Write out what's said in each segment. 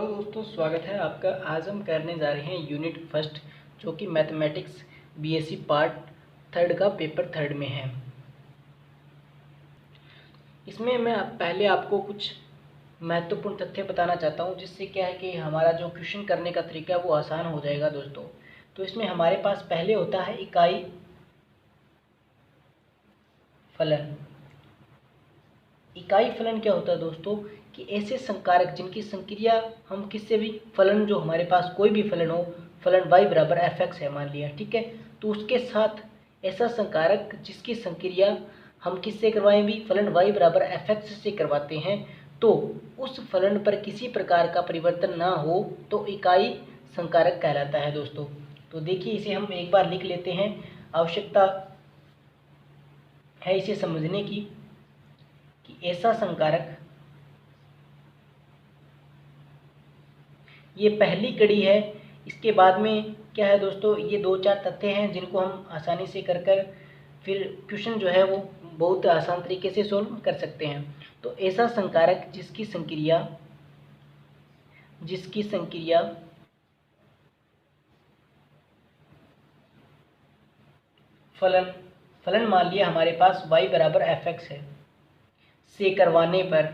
Hello दोस्तों, स्वागत है आपका। आज हम करने जा रहे हैं यूनिट फर्स्ट, जो कि मैथमेटिक्स बीएससी पार्ट थर्ड का पेपर थर्ड में है। इसमें मैं पहले आपको कुछ महत्वपूर्ण तथ्य बताना चाहता हूं, जिससे क्या है कि हमारा जो क्वेश्चन करने का तरीका है वो आसान हो जाएगा दोस्तों। तो इसमें हमारे पास पहले होता है इकाई फलन। इकाई फलन क्या होता है दोस्तों कि ऐसे संकारक जिनकी संक्रिया हम किससे भी फलन, जो हमारे पास कोई भी फलन हो, फलन y बराबर एफ एक्स है मान लिया, ठीक है, तो उसके साथ ऐसा संकारक जिसकी संक्रिया हम किससे करवाएं भी, फलन y बराबर एफ एक्स से करवाते हैं, तो उस फलन पर किसी प्रकार का परिवर्तन ना हो तो इकाई संकारक कहलाता है दोस्तों। तो देखिए, इसे हम एक बार लिख लेते हैं। आवश्यकता है इसे समझने की कि ऐसा संकारक, ये पहली कड़ी है। इसके बाद में क्या है दोस्तों, ये दो चार तथ्य हैं जिनको हम आसानी से कर फिर क्वेश्चन जो है वो बहुत आसान तरीके से सोल्व कर सकते हैं। तो ऐसा संकारक जिसकी संक्रिया फलन मान लिया हमारे पास y बराबर एफ एक्स है, से करवाने पर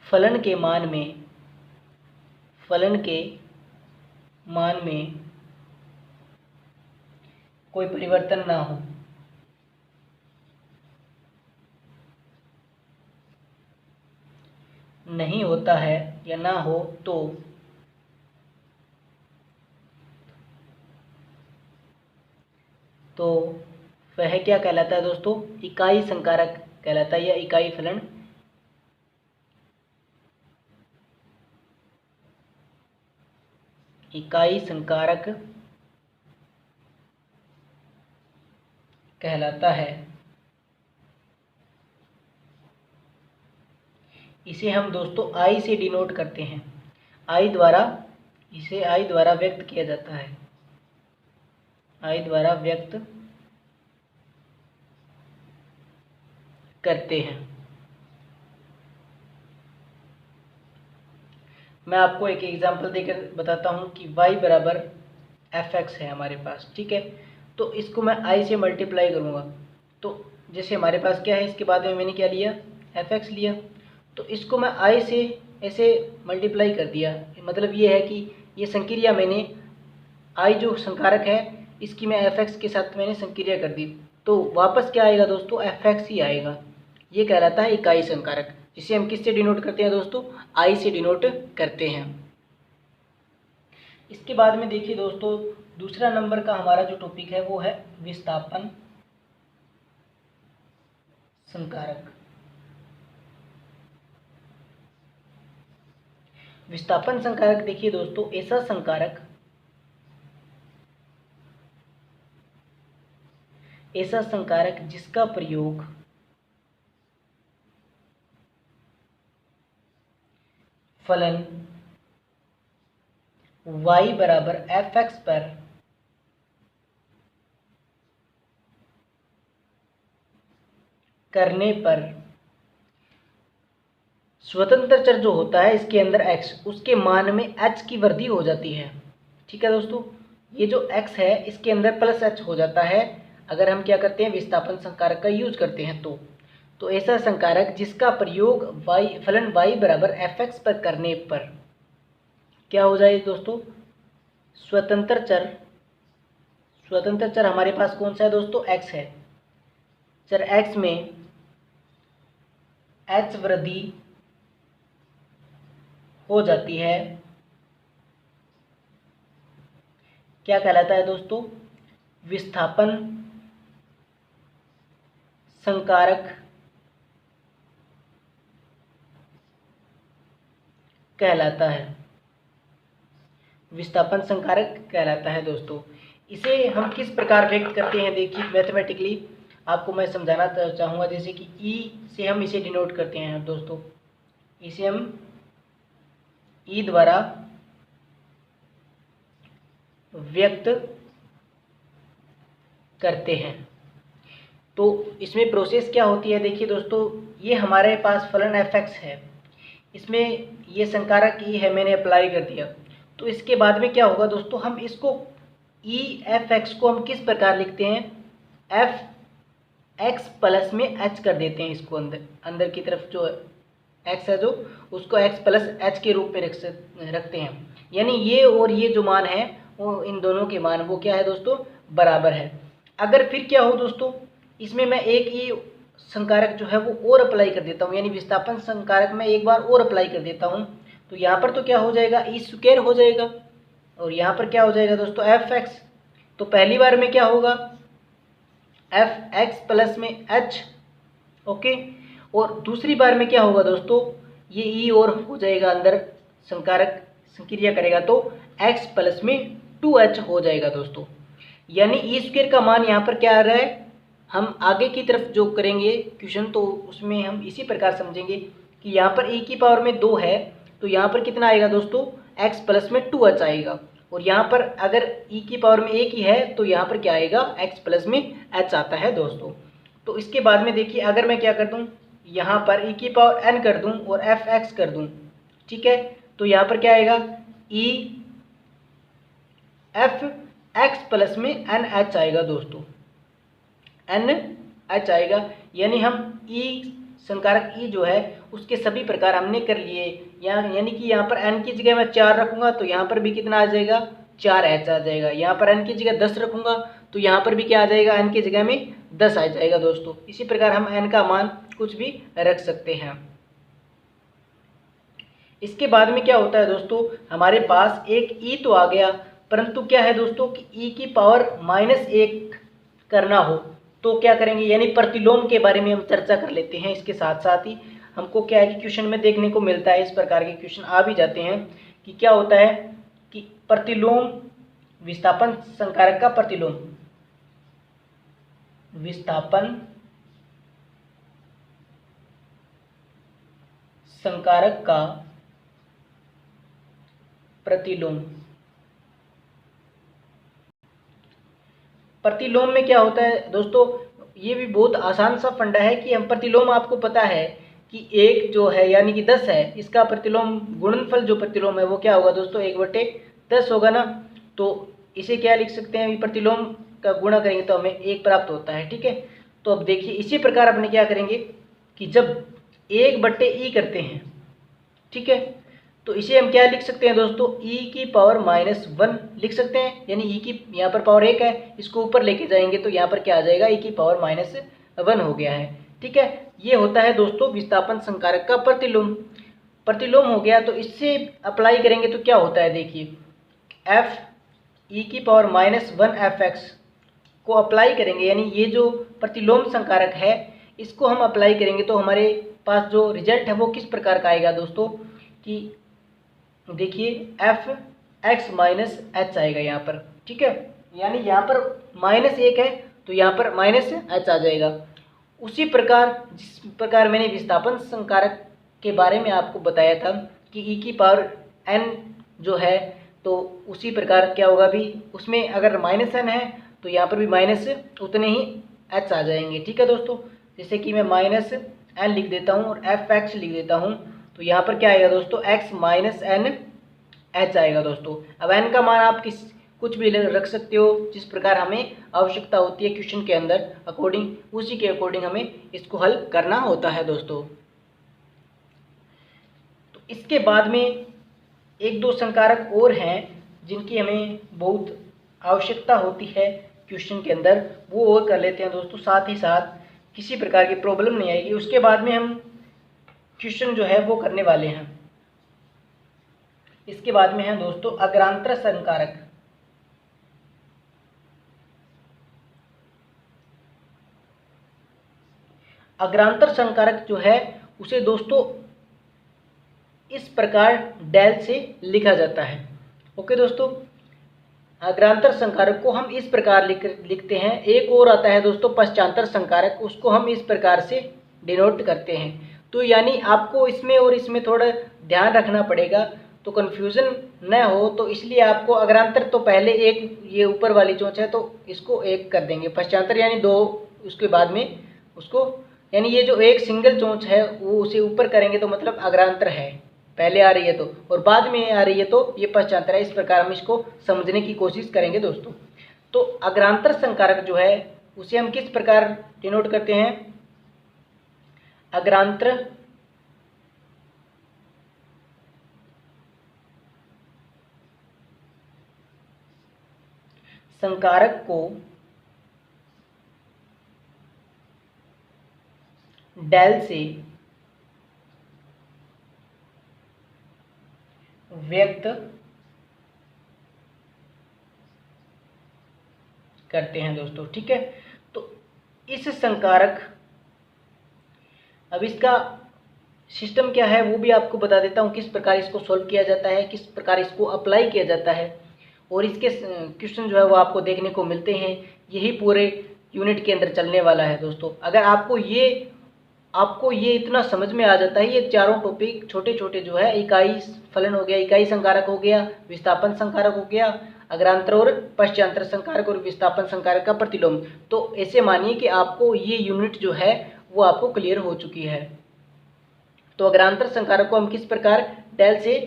फलन के मान में कोई परिवर्तन ना हो, नहीं होता है या ना हो तो वह क्या कहलाता है दोस्तों, इकाई संकारक कहलाता है या इकाई फलन इकाई संकारक कहलाता है। इसे हम दोस्तों I से डिनोट करते हैं। इसे I द्वारा व्यक्त किया जाता है। I द्वारा व्यक्त करते हैं। मैं आपको एक एग्जांपल देकर बताता हूं कि y बराबर एफ एक्स है हमारे पास, ठीक है। तो इसको मैं I से मल्टीप्लाई करूंगा, तो जैसे हमारे पास क्या है, इसके बाद में मैंने क्या लिया, एफ एक्स लिया, तो इसको मैं I से ऐसे मल्टीप्लाई कर दिया। मतलब ये है कि ये संक्रिया मैंने I जो संकारक है इसकी मैं एफ एक्स के साथ मैंने संक्रिया कर दी, तो वापस क्या आएगा दोस्तों, एफ एक्स ही आएगा। ये कहलाता है इकाई संकारक, जिसे हम किससे डिनोट करते हैं दोस्तों, I से डिनोट करते हैं। इसके बाद में देखिए दोस्तों, दूसरा नंबर का हमारा जो टॉपिक है वो है विस्थापन संकारक। विस्थापन संकारक देखिए दोस्तों, ऐसा संकारक जिसका प्रयोग फलन y बराबर एफ एक्स पर करने पर स्वतंत्र चर जो होता है इसके अंदर x, उसके मान में h की वृद्धि हो जाती है, ठीक है दोस्तों। ये जो x है इसके अंदर प्लस h हो जाता है अगर हम क्या करते हैं, विस्थापन संकारक का यूज करते हैं। तो ऐसा संकारक जिसका प्रयोग फलन y बराबर एफ एक्स पर करने पर क्या हो जाए दोस्तों, स्वतंत्र चर हमारे पास कौन सा है दोस्तों, x है। चर x में h वृद्धि हो जाती है, क्या कहलाता है दोस्तों, विस्थापन संकारक कहलाता है। विस्थापन संकारक कहलाता है दोस्तों। इसे हम किस प्रकार व्यक्त करते हैं, देखिए मैथमेटिकली आपको मैं समझाना चाहूँगा। जैसे कि E से हम इसे डिनोट करते हैं दोस्तों, इसे हम E द्वारा व्यक्त करते हैं। तो इसमें प्रोसेस क्या होती है, देखिए दोस्तों, ये हमारे पास फलन fx है, इसमें ये संकारक ई है, मैंने अप्लाई कर दिया। तो इसके बाद में क्या होगा दोस्तों, हम इसको ई एफ एक्स को हम किस प्रकार लिखते हैं, एफ एक्स प्लस में एच कर देते हैं, इसको अंदर की तरफ जो एक्स है जो उसको एक्स प्लस एच के रूप में रखते हैं। यानी ये और ये जो मान है वो इन दोनों के मान वो क्या है दोस्तों, बराबर है। अगर फिर क्या हो दोस्तों, इसमें मैं एक ही संकारक जो है वो और अप्लाई कर देता हूँ, यानी विस्थापन संकारक में एक बार और अप्लाई कर देता हूँ, तो यहाँ पर तो क्या हो जाएगा, ई स्क्वायर हो जाएगा, और यहाँ पर क्या हो जाएगा दोस्तों, एफ एक्स। तो पहली बार में क्या होगा, एफ एक्स प्लस में एच, ओके। और दूसरी बार में क्या होगा दोस्तों, ये ई और हो जाएगा, अंदर संकारक संक्रिया करेगा तो एक्स प्लस में 2h हो जाएगा दोस्तों। यानी ई स्क्वायर का मान यहाँ पर क्या आ रहा है, हम आगे की तरफ जो करेंगे क्वेश्चन तो उसमें हम इसी प्रकार समझेंगे कि यहाँ पर e की पावर में 2 है, तो यहाँ पर कितना आएगा दोस्तों, x प्लस में 2h आएगा। और यहाँ पर अगर e की पावर में 1 ही है तो यहाँ पर क्या आएगा, x प्लस में h आता है दोस्तों। तो इसके बाद में देखिए, अगर मैं क्या कर दूँ, यहाँ पर e की पावर n कर दूँ और fx कर दूँ, ठीक है, तो यहाँ पर क्या आएगा, e f x प्लस में n h आएगा दोस्तों, n h आएगा। यानी हम e संकारक e जो है उसके सभी प्रकार हमने कर लिए, यानी कि यहाँ पर n की जगह मैं 4 रखूँगा तो यहाँ पर भी कितना आ जाएगा, 4h आ जाएगा। यहाँ पर n की जगह 10 रखूँगा तो यहाँ पर भी क्या आ जाएगा, n की जगह में 10 आ जाएगा दोस्तों। इसी प्रकार हम n का मान कुछ भी रख सकते हैं। इसके बाद में क्या होता है दोस्तों, हमारे पास एक e तो आ गया, परंतु क्या है दोस्तों कि e की पावर -1 करना हो तो क्या करेंगे, यानी प्रतिलोम के बारे में हम चर्चा कर लेते हैं। इसके साथ साथ ही हमको क्या है कि क्वेश्चन में देखने को मिलता है, इस प्रकार के क्वेश्चन आ भी जाते हैं कि क्या होता है कि प्रतिलोम विस्थापन संकारक का प्रतिलोम, विस्थापन संकारक का प्रतिलोम। प्रतिलोम में क्या होता है दोस्तों, ये भी बहुत आसान सा फंडा है कि हम प्रतिलोम, आपको पता है कि एक जो है यानी कि 10 है, इसका प्रतिलोम गुणनफल जो प्रतिलोम है वो क्या होगा दोस्तों, 1/10 होगा ना। तो इसे क्या लिख सकते हैं, प्रतिलोम का गुणा करेंगे तो हमें 1 प्राप्त होता है, ठीक है। तो अब देखिए इसी प्रकार अपने क्या करेंगे कि जब 1/e करते हैं, ठीक है, तो इसे हम क्या लिख सकते हैं दोस्तों, e की पावर -1 लिख सकते हैं। यानी e की यहाँ पर पावर 1 है, इसको ऊपर लेके जाएंगे तो यहाँ पर क्या आ जाएगा, e की पावर -1 हो गया है, ठीक है। ये होता है दोस्तों विस्थापन संकारक का प्रतिलोम। प्रतिलोम हो गया, तो इससे अप्लाई करेंगे तो क्या होता है, देखिए f e की पावर -1 fx को अप्लाई करेंगे, यानी ये जो प्रतिलोम संकारक है इसको हम अप्लाई करेंगे तो हमारे पास जो रिजल्ट है वो किस प्रकार का आएगा दोस्तों, कि देखिए एफ एक्स माइनस एच आएगा यहाँ पर, ठीक है। यानी यहाँ पर -1 है तो यहाँ पर -h आ जाएगा। उसी प्रकार जिस प्रकार मैंने विस्थापन संकारक के बारे में आपको बताया था कि e की पावर n जो है, तो उसी प्रकार क्या होगा भी, उसमें अगर -n है तो यहाँ पर भी माइनस उतने ही h आ जाएंगे, ठीक है दोस्तों। जैसे कि मैं -n लिख देता हूँ और fx लिख देता हूँ, तो यहाँ पर क्या आएगा दोस्तों, x -n h आएगा दोस्तों। अब n का मान आप कुछ भी रख सकते हो, जिस प्रकार हमें आवश्यकता होती है क्वेश्चन के अंदर अकॉर्डिंग, उसी के अकॉर्डिंग हमें इसको हल करना होता है दोस्तों। तो इसके बाद में एक दो संकारक और हैं जिनकी हमें बहुत आवश्यकता होती है क्वेश्चन के अंदर, वो और कर लेते हैं दोस्तों, साथ ही साथ किसी प्रकार की प्रॉब्लम नहीं आएगी। उसके बाद में हम क्वेश्चन जो है वो करने वाले हैं। इसके बाद में है दोस्तों अग्रांतर संकारक। अग्रांतर संकारक जो है उसे दोस्तों इस प्रकार डेल से लिखा जाता है, ओके दोस्तों। अग्रांतर संकारक को हम इस प्रकार लिखते हैं। एक और आता है दोस्तों पश्चांतर संकारक, उसको हम इस प्रकार से डिनोट करते हैं। तो यानी आपको इसमें और इसमें थोड़ा ध्यान रखना पड़ेगा तो कन्फ्यूज़न न हो, तो इसलिए आपको अग्रांतर तो पहले एक, ये ऊपर वाली चोंच है तो इसको एक कर देंगे, पश्चांतर यानी 2 उसके बाद में उसको, यानी ये जो एक सिंगल चोंच है वो उसे ऊपर करेंगे तो मतलब अग्रांतर है, पहले आ रही है तो, और बाद में आ रही है तो ये पश्चांतर है। इस प्रकार हम इसको समझने की कोशिश करेंगे दोस्तों। तो अग्रांतर संकारक जो है उसे हम किस प्रकार डिनोट करते हैं? अग्रांतर संकारक को डेल से व्यक्त करते हैं दोस्तों, ठीक है। तो इस संकारक, अब इसका सिस्टम क्या है वो भी आपको बता देता हूँ, किस प्रकार इसको सॉल्व किया जाता है, किस प्रकार इसको अप्लाई किया जाता है, और इसके क्वेश्चन जो है वो आपको देखने को मिलते हैं। यही पूरे यूनिट के अंदर चलने वाला है दोस्तों। अगर आपको ये इतना समझ में आ जाता है, ये चारों टॉपिक छोटे छोटे जो है, इकाई फलन हो गया, इकाई संकारक हो गया, विस्थापन संकारक हो गया, अग्रांतर और पश्चांतर संकारक और विस्थापन संकारक का प्रतिलोम, तो ऐसे मानिए कि आपको ये यूनिट जो है वो आपको क्लियर हो चुकी है। तो अग्रांतर संकारक को हम किस प्रकार डेल से,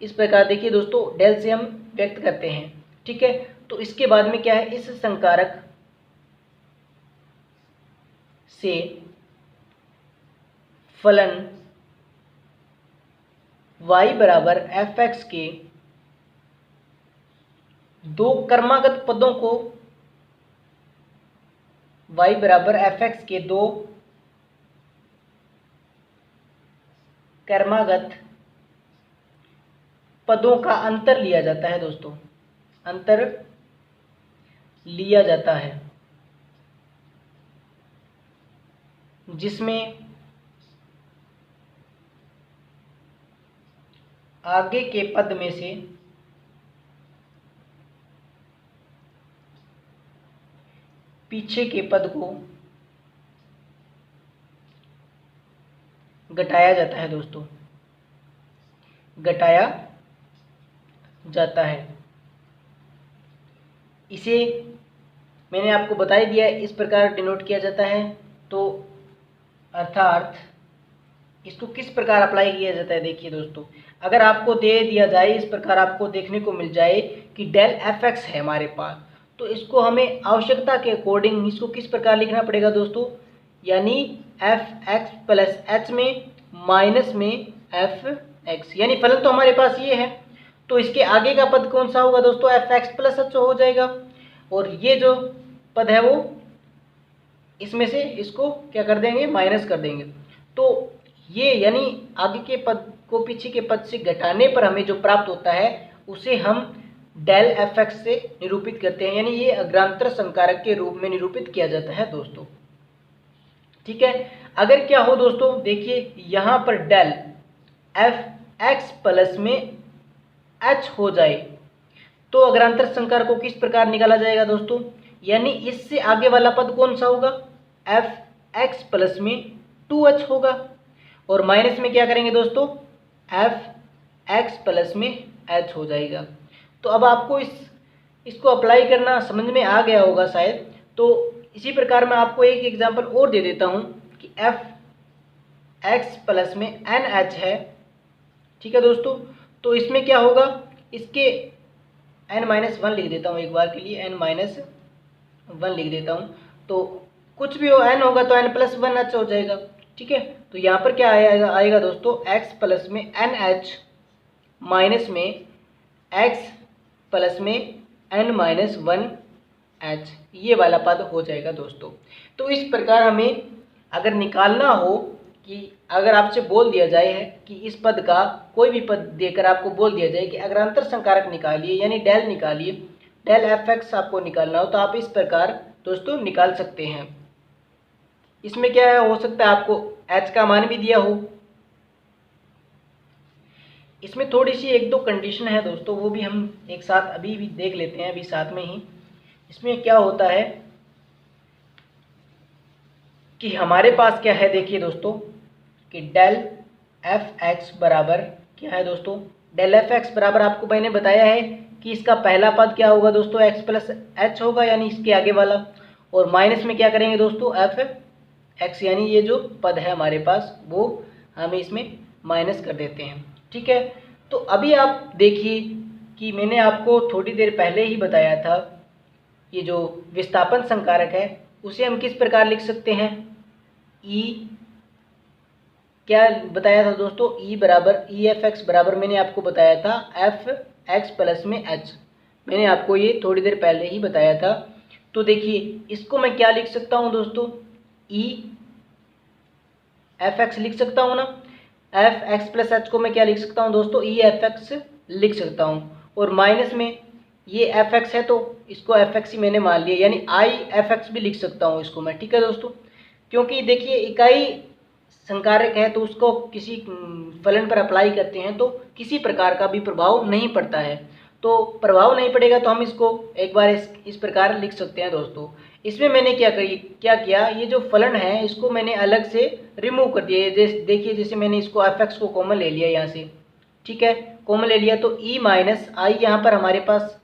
इस प्रकार देखिए दोस्तों, डेल से हम व्यक्त करते हैं, ठीक है। तो इसके बाद में क्या है, इस संकारक से फलन y बराबर एफ एक्स के दो क्रमागत पदों को, y बराबर एफ एक्स के दो क्रमागत पदों का अंतर लिया जाता है दोस्तों, अंतर लिया जाता है, जिसमें आगे के पद में से पीछे के पद को घटाया जाता है दोस्तों, घटाया जाता है। इसे मैंने आपको बता ही दिया, इस प्रकार डिनोट किया जाता है। तो अर्थात इसको किस प्रकार अप्लाई किया जाता है, देखिए दोस्तों, अगर आपको दे दिया जाए, इस प्रकार आपको देखने को मिल जाए कि डेल एफ एक्स है हमारे पास, तो इसको हमें आवश्यकता के अकॉर्डिंग इसको किस प्रकार लिखना पड़ेगा दोस्तों, यानी एफ एक्स प्लस एच में माइनस में एफ एक्स, यानी फलन तो हमारे पास ये है, तो इसके आगे का पद कौन सा होगा दोस्तों, एफ एक्स प्लस एच हो जाएगा, और ये जो पद है वो इसमें से इसको क्या कर देंगे, माइनस कर देंगे। तो ये यानी आगे के पद को पीछे के पद से घटाने पर हमें जो प्राप्त होता है उसे हम डेल एफ एक्स से निरूपित करते हैं, यानी ये अग्रांतर संकारक के रूप में निरूपित किया जाता है दोस्तों, ठीक है। अगर क्या हो दोस्तों, देखिए यहाँ पर डेल एफ एक्स प्लस में एच हो जाए तो अग्रांतर संकारक को किस प्रकार निकाला जाएगा दोस्तों, यानी इससे आगे वाला पद कौन सा होगा, एफ एक्स प्लस में 2h होगा, और माइनस में क्या करेंगे दोस्तों, एफ एक्स प्लस में h हो जाएगा। तो अब आपको इसको अप्लाई करना समझ में आ गया होगा शायद। तो इसी प्रकार मैं आपको एक एग्जांपल और दे देता हूं कि एफ एक्स प्लस में एन एच है, ठीक है दोस्तों। तो इसमें क्या होगा, इसके एन माइनस वन लिख देता हूँ एक बार के लिए, एन माइनस वन लिख देता हूँ, तो कुछ भी हो एन होगा तो एन प्लस वन एच हो जाएगा, ठीक है। तो यहाँ पर क्या आएगा दोस्तों, एक्स प्लस में एन एच माइनस में एक्स प्लस में एन माइनस वन एच, ये वाला पद हो जाएगा दोस्तों। तो इस प्रकार हमें अगर निकालना हो कि अगर आपसे बोल दिया जाए है कि इस पद का कोई भी पद देकर आपको बोल दिया जाए कि अग्रांतर संकारक निकालिए, यानी डेल निकालिए, डेल एफ एक्स आपको निकालना हो, तो आप इस प्रकार दोस्तों निकाल सकते हैं। इसमें क्या हो सकता है, आपको h का मान भी दिया हो, इसमें थोड़ी सी एक दो कंडीशन है दोस्तों, वो भी हम एक साथ अभी भी देख लेते हैं, अभी साथ में ही। इसमें क्या होता है कि हमारे पास क्या है, देखिए दोस्तों, कि डेल एफ एक्स बराबर क्या है दोस्तों, डेल एफ एक्स बराबर आपको मैंने बताया है कि इसका पहला पद क्या होगा दोस्तों, एक्स प्लस एच होगा, यानी इसके आगे वाला, और माइनस में क्या करेंगे दोस्तों, एफ एक्स, यानी ये जो पद है हमारे पास वो हम इसमें माइनस कर देते हैं। ठीक है, तो अभी आप देखिए कि मैंने आपको थोड़ी देर पहले ही बताया था, ये जो विस्थापन संकारक है उसे हम किस प्रकार लिख सकते हैं, ई, क्या बताया था दोस्तों, ई बराबर ई एफ एक्स बराबर मैंने आपको बताया था एफ एक्स प्लस में एच, मैंने आपको ये थोड़ी देर पहले ही बताया था। तो देखिए इसको मैं क्या लिख सकता हूँ दोस्तों, ई एफ एक्स लिख सकता हूँ ना, एफ एक्स प्लस एच को मैं क्या लिख सकता हूँ दोस्तों, ई एफ एक्स लिख सकता हूँ, और माइनस में ये एफ एक्स है तो इसको एफ एक्स ही मैंने मान लिया, यानी आई एफ एक्स भी लिख सकता हूँ इसको मैं। ठीक है दोस्तों, क्योंकि देखिए इकाई संकारक है तो उसको किसी फलन पर अप्लाई करते हैं तो किसी प्रकार का भी प्रभाव नहीं पड़ता है, तो प्रभाव नहीं पड़ेगा तो हम इसको एक बार इस प्रकार लिख सकते हैं दोस्तों। इसमें मैंने क्या किया, ये जो फलन है इसको मैंने अलग से रिमूव कर दिया। देखिए जैसे मैंने इसको एफ एक्स को कॉमन ले लिया यहाँ से, ठीक है, कॉमन ले लिया तो ई माइनस आई यहाँ पर हमारे पास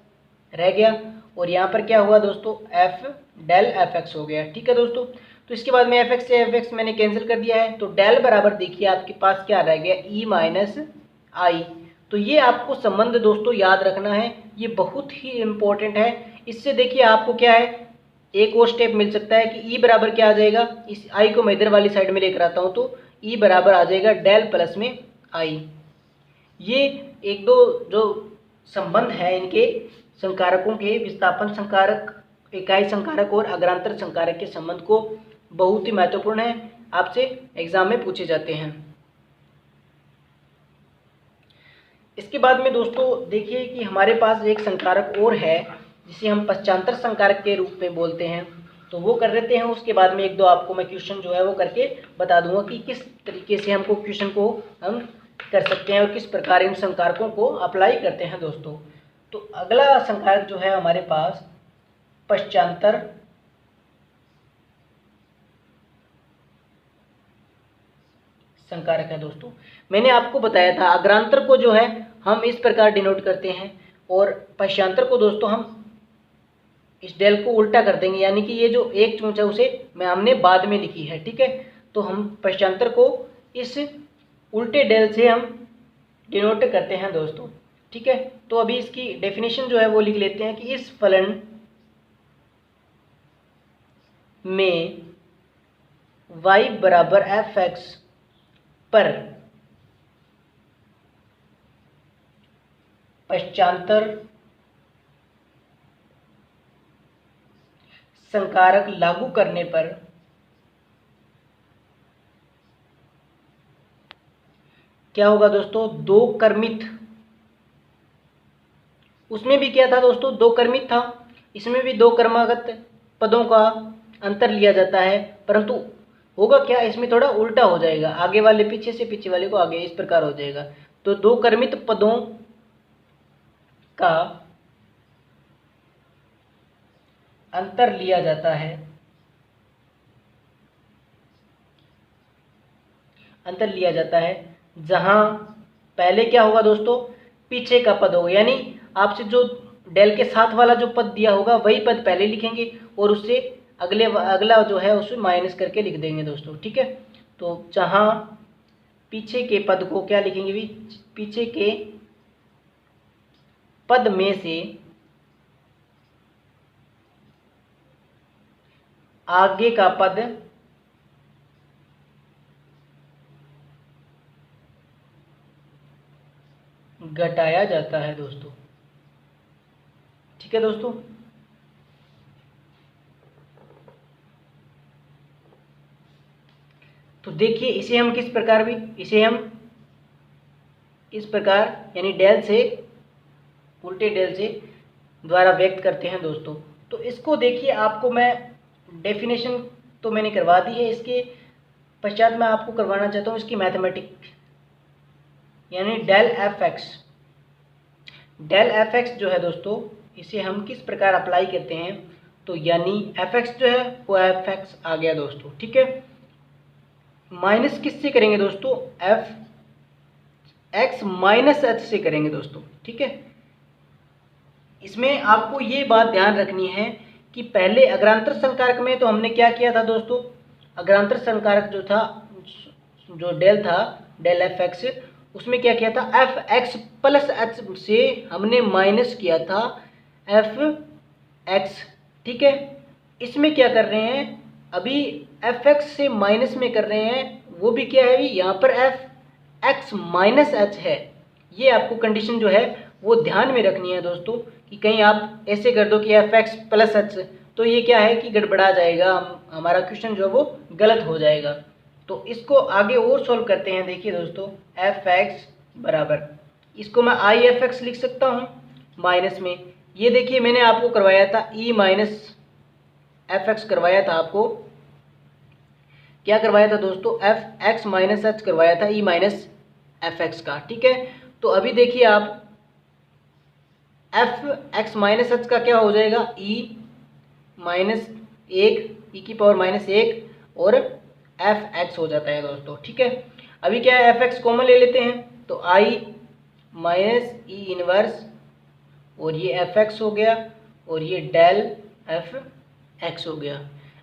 रह गया, और यहाँ पर क्या हुआ दोस्तों, एफ डेल एफ एक्स हो गया। ठीक है दोस्तों, तो इसके बाद में एफ एक्स से एफ एक्स मैंने कैंसिल कर दिया है, तो डेल बराबर देखिए आपके पास क्या रह गया, ई माइनस आई। तो ये आपको संबंध दोस्तों याद रखना है, ये बहुत ही इम्पोर्टेंट है। इससे देखिए आपको क्या है, एक और स्टेप मिल सकता है कि ई बराबर क्या आ जाएगा, इस आई को मैं इधर वाली साइड में लेकर आता हूँ तो ई बराबर आ जाएगा डेल प्लस में आई। ये एक दो जो संबंध है इनके संकारकों के, विस्थापन संकारक, इकाई संकारक और अग्रांतर संकारक के संबंध को बहुत ही महत्वपूर्ण है, आपसे एग्जाम में पूछे जाते हैं। इसके बाद में दोस्तों देखिए कि हमारे पास एक संकारक और है जिसे हम पश्चांतर संकारक के रूप में बोलते हैं, तो वो कर लेते हैं। उसके बाद में एक दो आपको मैं क्वेश्चन जो है वो करके बता दूंगा कि किस तरीके से हमको क्वेश्चन को हम कर सकते हैं और किस प्रकार इन संकारकों को अप्लाई करते हैं दोस्तों। तो अगला संकारक जो है हमारे पास पश्चांतर संकारक है दोस्तों। मैंने आपको बताया था अग्रांतर को जो है हम इस प्रकार डिनोट करते हैं और पश्चांतर को दोस्तों हम इस डेल को उल्टा कर देंगे, यानी कि ये जो एक चूंच है उसे हमने बाद में लिखी है। ठीक है, तो हम पश्चांतर को इस उल्टे डेल से हम डिनोट करते हैं दोस्तों। ठीक है, तो अभी इसकी डेफिनेशन जो है वो लिख लेते हैं कि इस फलन में y बराबर एफ एक्स पर पश्चांतर संकारक लागू करने पर क्या होगा दोस्तों, दो क्रमित, उसमें भी क्या था दोस्तों, दो क्रमित था, इसमें भी दो क्रमागत पदों का अंतर लिया जाता है, परंतु होगा क्या, इसमें थोड़ा उल्टा हो जाएगा, आगे वाले पीछे से पीछे वाले को आगे, इस प्रकार हो जाएगा। तो दो क्रमित पदों का अंतर लिया जाता है, अंतर लिया जाता है जहां पहले क्या होगा दोस्तों, पीछे का पद होगा, यानी आपसे जो डेल के साथ वाला जो पद दिया होगा वही पद पहले लिखेंगे और उससे अगला जो है उसमें माइनस करके लिख देंगे दोस्तों। ठीक है, तो जहां पीछे के पद को क्या लिखेंगे भी, पीछे के पद में से आगे का पद घटाया जाता है दोस्तों। ठीक है दोस्तों, तो देखिए इसे हम किस प्रकार भी, इसे हम इस प्रकार यानी डेल से, उल्टे डेल से द्वारा व्यक्त करते हैं दोस्तों। तो इसको देखिए आपको मैं डेफिनेशन तो मैंने करवा दी है, इसके पश्चात मैं आपको करवाना चाहता हूँ इसकी मैथमेटिक, यानी del f x. Del f x जो है दोस्तों इसे हम किस प्रकार अप्लाई करते हैं, तो यानी एफ एक्स जो है वो एफ एक्स आ गया दोस्तों। ठीक है, माइनस किससे करेंगे दोस्तों, एफ एक्स माइनस एच से करेंगे दोस्तों। ठीक है, इसमें आपको ये बात ध्यान रखनी है कि पहले अग्रांतर संकारक में तो हमने क्या किया था दोस्तों, अग्रांतर संकारक जो था, जो डेल था, डेल एफ एक्स, उसमें क्या किया था, एफ एक्स प्लस एच से हमने माइनस किया था एफ एक्स। ठीक है, इसमें क्या कर रहे हैं, अभी एफ एक्स से माइनस में कर रहे हैं, वो भी क्या है, यहाँ पर एफ एक्स माइनस एच है। ये आपको कंडीशन जो है वो ध्यान में रखनी है दोस्तों, कि कहीं आप ऐसे कर दो कि एफ एक्स प्लस एच, तो ये क्या है कि गड़बड़ा जाएगा, हमारा क्वेश्चन जो है वो गलत हो जाएगा। तो इसको आगे और सॉल्व करते हैं। देखिए दोस्तों, एफ एक्स बराबर, इसको मैं आई एफ एक्स लिख सकता हूँ माइनस में, ये देखिए मैंने आपको करवाया था ई माइनस एफ एक्स करवाया था, आपको क्या करवाया था दोस्तों, एफ एक्स माइनस एच करवाया था ई माइनस एफ एक्स का। ठीक है, तो अभी देखिए आप एफ एक्स माइनस एच का क्या हो जाएगा, ई माइनस एक, ई की पावर माइनस एक, और एफ एक्स हो जाता है दोस्तों। ठीक है, अभी क्या है, एफ एक्स कॉमन ले लेते हैं, तो आई माइनस ई इनवर्स, और ये एफ एक्स हो गया, और ये डेल एफ एक्स हो गया।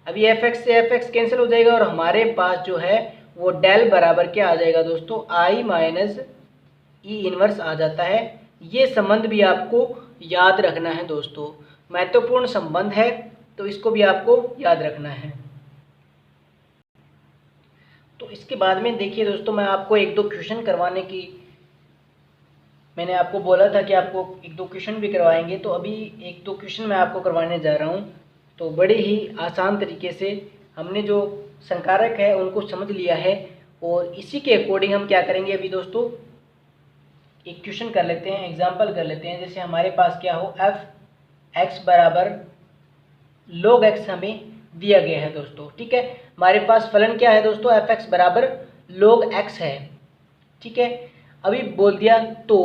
अभी एफ एक्स से एफ एक्स कैंसिल हो जाएगा, और हमारे पास जो है वो डेल बराबर क्या आ जाएगा दोस्तों, आई माइनस ई इनवर्स आ जाता है। ये संबंध भी आपको याद रखना है दोस्तों, महत्वपूर्ण संबंध है, तो इसको भी आपको याद रखना है। तो इसके बाद में देखिए दोस्तों, मैं आपको एक दो क्वेश्चन करवाने की, मैंने आपको बोला था कि आपको एक दो क्वेश्चन भी करवाएंगे, तो अभी एक दो क्वेश्चन मैं आपको करवाने जा रहा हूँ। तो बड़े ही आसान तरीके से हमने जो संकारक है उनको समझ लिया है, और इसी के अकॉर्डिंग हम क्या करेंगे अभी दोस्तों, एक क्वेश्चन कर लेते हैं, एग्जाम्पल कर लेते हैं। जैसे हमारे पास क्या हो, एफ एक्स बराबर log x हमें दिया गया है दोस्तों। ठीक है, हमारे पास फलन क्या है दोस्तों, एफ एक्स बराबर log x है। ठीक है, अभी बोल दिया तो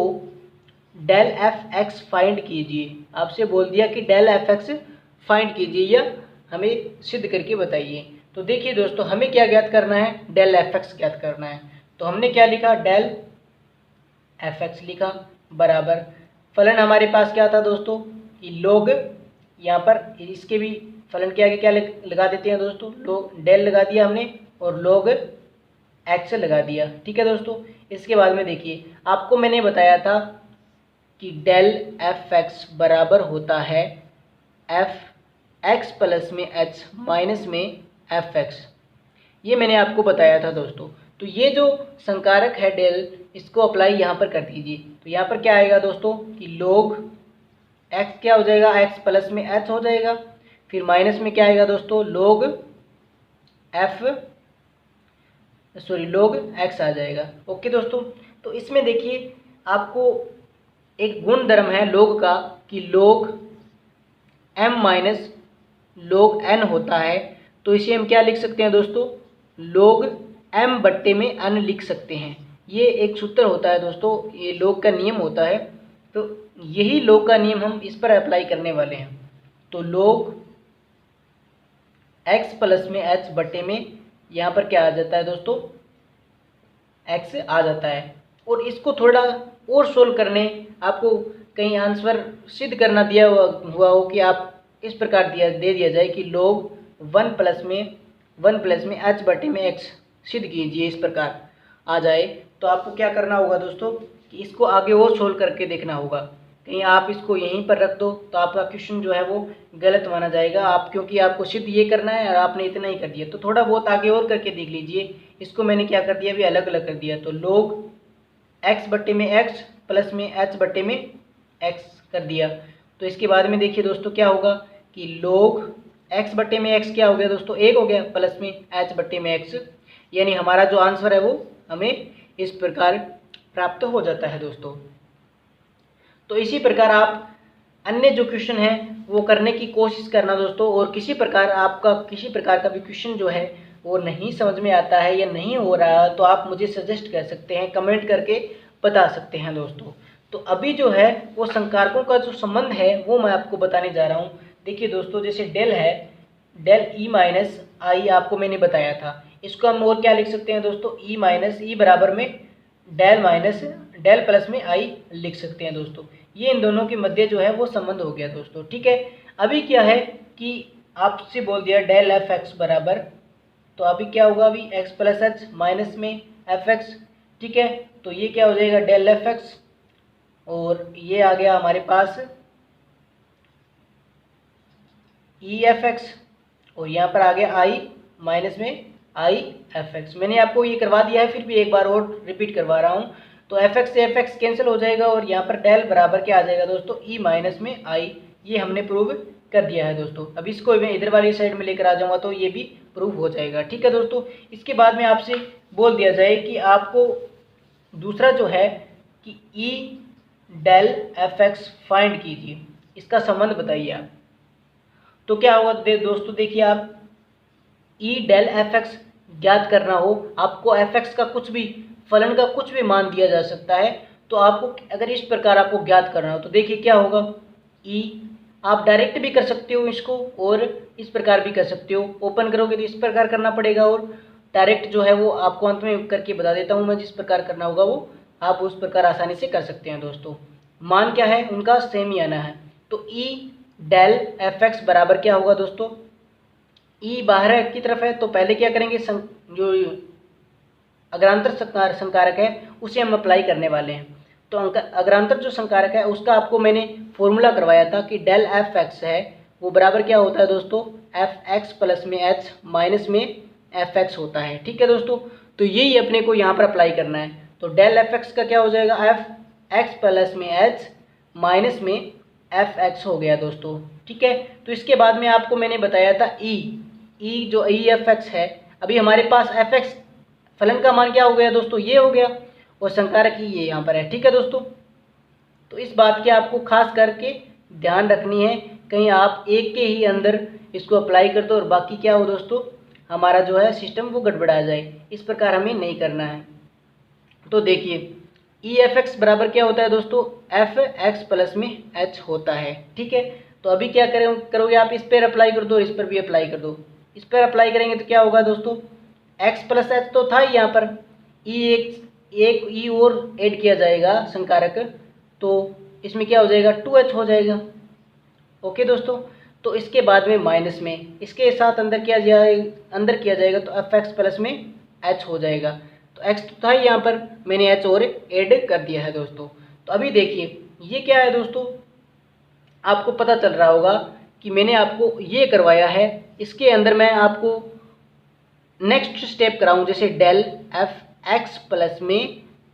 डेल एफ एक्स फाइंड कीजिए, आपसे बोल दिया कि डेल एफ एक्स फाइंड कीजिए या हमें सिद्ध करके बताइए। तो देखिए दोस्तों, हमें क्या ज्ञात करना है, डेल एफ एक्स ज्ञात करना है। तो हमने क्या लिखा, डेल एफ एक्स लिखा बराबर, फलन हमारे पास क्या था दोस्तों, कि लोग, यहाँ पर इसके भी फलन के आगे क्या लगा देते हैं दोस्तों, लोग डेल लगा दिया हमने, और लोग एक्स लगा दिया। ठीक है दोस्तों, इसके बाद में देखिए आपको मैंने बताया था कि डेल एफ एक्स बराबर होता है एफ एक्स प्लस में एच माइनस में एफ एक्स, ये मैंने आपको बताया था दोस्तों। तो ये जो संकारक है डेल, इसको अप्लाई यहाँ पर कर दीजिए। तो यहाँ पर क्या आएगा दोस्तों, कि लोग एक्स क्या हो जाएगा, एक्स प्लस में एच हो जाएगा, फिर माइनस में क्या आएगा दोस्तों, लोग एक्स आ जाएगा। ओके दोस्तों, तो इसमें देखिए आपको एक गुण धर्म है लोग का, कि लोग m माइनस लोग n होता है, तो इसे हम क्या लिख सकते हैं दोस्तों, लोग m बट्टे में n लिख सकते हैं। ये एक सूत्र होता है दोस्तों, ये लोग का नियम होता है, तो यही लोग का नियम हम इस पर अप्लाई करने वाले हैं। तो लोग x प्लस में h बट्टे में यहाँ पर क्या आ जाता है दोस्तों, x आ जाता है। और इसको थोड़ा और सोल्व करने, आपको कहीं आंसर सिद्ध करना दिया हुआ हो कि आप इस प्रकार दे दिया जाए कि लोग 1 प्लस में h बटे में x सिद्ध कीजिए, इस प्रकार आ जाए, तो आपको क्या करना होगा दोस्तों, कि इसको आगे और सोल्व करके देखना होगा। कहीं आप इसको यहीं पर रख दो तो आपका क्वेश्चन जो है वो गलत माना जाएगा, आप क्योंकि आपको सिर्फ ये करना है और आपने इतना ही कर दिया। तो थोड़ा बहुत आगे और करके देख लीजिए, इसको मैंने क्या कर दिया, अभी अलग अलग कर दिया। तो लोग x बट्टे में x प्लस में h बट्टे में x कर दिया। तो इसके बाद में देखिए दोस्तों क्या होगा, कि लोग x बट्टे में x क्या हो गया दोस्तों, 1 हो गया, प्लस में h बट्टे में x, यानी हमारा जो आंसर है वो हमें इस प्रकार प्राप्त हो जाता है दोस्तों। तो इसी प्रकार आप अन्य जो क्वेश्चन है वो करने की कोशिश करना दोस्तों, और किसी प्रकार का भी क्वेश्चन जो है वो नहीं समझ में आता है या नहीं हो रहा, तो आप मुझे सजेस्ट कर सकते हैं, कमेंट करके बता सकते हैं दोस्तों। तो अभी जो है वो संकारकों का जो संबंध है वो मैं आपको बताने जा रहा हूँ। देखिए दोस्तों, जैसे डेल है, डेल ई माइनस आई आपको मैंने बताया था, इसको हम और क्या लिख सकते हैं दोस्तों, ई माइनस ई बराबर में डेल प्लस में आई लिख सकते हैं दोस्तों। ये इन दोनों के मध्य जो है वो संबंध हो गया दोस्तों। ठीक है, अभी क्या है कि आपसे बोल दिया डेल एफ एक्स बराबर, तो अभी क्या होगा, अभी एक्स प्लस एच माइनस में एफ एक्स, ठीक है। तो ये क्या हो जाएगा डेल एफ एक्स, और ये आ गया हमारे पास ई एफ एक्स, और यहाँ पर आ गया आई माइनस में आई एफ एक्स। मैंने आपको ये करवा दिया है, फिर भी एक बार और रिपीट करवा रहा हूँ। तो एफ एक्स से एफ एक्स कैंसिल हो जाएगा, और यहाँ पर डेल बराबर क्या आ जाएगा दोस्तों, ई माइनस में आई। ये हमने प्रूव कर दिया है दोस्तों। अब इसको मैं इधर वाली साइड में लेकर आ जाऊँगा तो ये भी प्रूव हो जाएगा, ठीक है दोस्तों। इसके बाद में आपसे बोल दिया जाए कि आपको दूसरा जो है कि E del f x find कीजिए, इसका संबंध बताइए आप। तो क्या होगा दोस्तों, देखिए आप ई डेल एफ एक्स ज्ञात करना हो, आपको एफ एक्स का कुछ भी, फलन का कुछ भी मान दिया जा सकता है। तो आपको अगर इस प्रकार आपको ज्ञात करना हो तो देखिए क्या होगा, ई आप डायरेक्ट भी कर सकते हो इसको, और इस प्रकार भी कर सकते हो। ओपन करोगे तो इस प्रकार करना पड़ेगा, और डायरेक्ट जो है वो आपको अंत में करके बता देता हूँ मैं, जिस प्रकार करना होगा वो आप उस प्रकार आसानी से कर सकते हैं दोस्तों। मान क्या है उनका सेम ही आना है। तो ई डेल एफ एक्स बराबर क्या होगा दोस्तों, ई बाहर की तरफ है तो पहले क्या करेंगे, जो अग्रांतर संकारक है उसे हम अप्लाई करने वाले हैं। तो अग्रांतर जो संकारक है उसका आपको मैंने फॉर्मूला करवाया था कि डेल एफ एक्स है वो बराबर क्या होता है दोस्तों, एफ एक्स प्लस में एच माइनस में एफ एक्स होता है, ठीक है दोस्तों। तो यही अपने को यहाँ पर अप्लाई करना है। तो डेल एफ एक्स का क्या हो जाएगा, एफ एक्स प्लस में एच माइनस में एफ एक्स हो गया दोस्तों, ठीक है। तो इसके बाद में आपको मैंने बताया था ई जो ई एफ एक्स है, अभी हमारे पास एफ एक्स फलन का मान क्या हो गया दोस्तों, ये हो गया, और संकारक ही ये यहाँ पर है, ठीक है दोस्तों। तो इस बात की आपको खास करके ध्यान रखनी है, कहीं आप एक के ही अंदर इसको अप्लाई कर दो और बाकी क्या हो दोस्तों, हमारा जो है सिस्टम वो गड़बड़ा जाए। इस प्रकार हमें नहीं करना है। तो देखिए ई एफ एक्स बराबर क्या होता है दोस्तों, एफ एक्स प्लस में एच होता है, ठीक है। तो अभी क्या करोगे आप, इस पर अप्लाई कर दो, इस पर भी अप्लाई कर दो। इस पर अप्लाई करेंगे तो क्या होगा दोस्तों, एक्स प्लस एच तो था यहाँ पर, ई एक ई और ऐड किया जाएगा संकारक, तो इसमें क्या हो जाएगा 2h हो जाएगा, ओके दोस्तों। तो इसके बाद में माइनस में इसके साथ अंदर किया जाएगा तो एफ एक्स प्लस में एच हो जाएगा। तो एक्स तो था यहाँ पर, मैंने एच और ऐड कर दिया है दोस्तों। तो अभी देखिए ये क्या है दोस्तों, आपको पता चल रहा होगा कि मैंने आपको ये करवाया है। इसके अंदर मैं आपको नेक्स्ट स्टेप कराऊं, जैसे डेल एफ एक्स प्लस में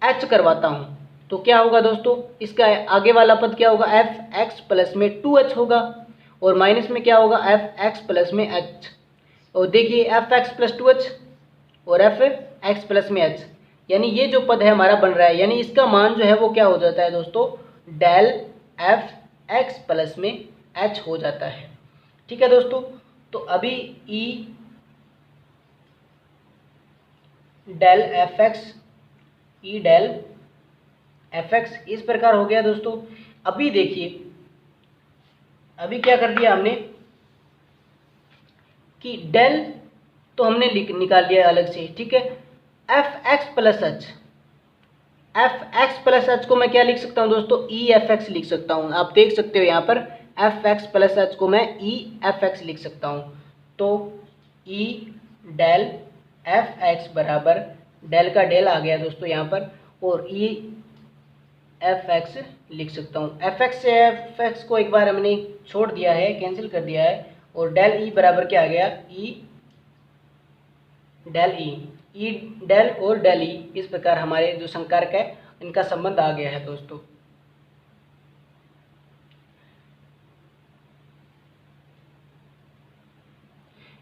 एच करवाता हूं, तो क्या होगा दोस्तों, इसका आगे वाला पद क्या होगा, एफ एक्स प्लस में 2h होगा, और माइनस में क्या होगा, एफ एक्स प्लस में एच। और देखिए एफ एक्स प्लस 2h और एफ एक्स प्लस में एच, यानी ये जो पद है हमारा बन रहा है, यानी इसका मान जो है वो क्या हो जाता है दोस्तों, डेल एफ एक्स प्लस में एच हो जाता है, ठीक है दोस्तों। तो अभी E del f x, E del f x इस प्रकार हो गया दोस्तों। अभी देखिए अभी क्या कर दिया हमने कि डेल तो हमने निकाल लिया अलग से, ठीक है। F x plus H, F x plus H को मैं क्या लिख सकता हूँ दोस्तों, ई एफ एक्स लिख सकता हूँ। आप देख सकते हो यहाँ पर एफ एक्स प्लस एच को मैं ई एफ एक्स लिख सकता हूँ। तो ई डेल एफ एक्स बराबर, डेल का डेल आ गया दोस्तों यहाँ पर, और ई एफ एक्स लिख सकता हूँ। एफ एक्स से एफ एक्स को एक बार हमने छोड़ दिया है, कैंसिल कर दिया है, और डेल ई बराबर क्या आ गया, ई डेल ई डेल और डेल ई, इस प्रकार हमारे जो संकारक है इनका संबंध आ गया है दोस्तों।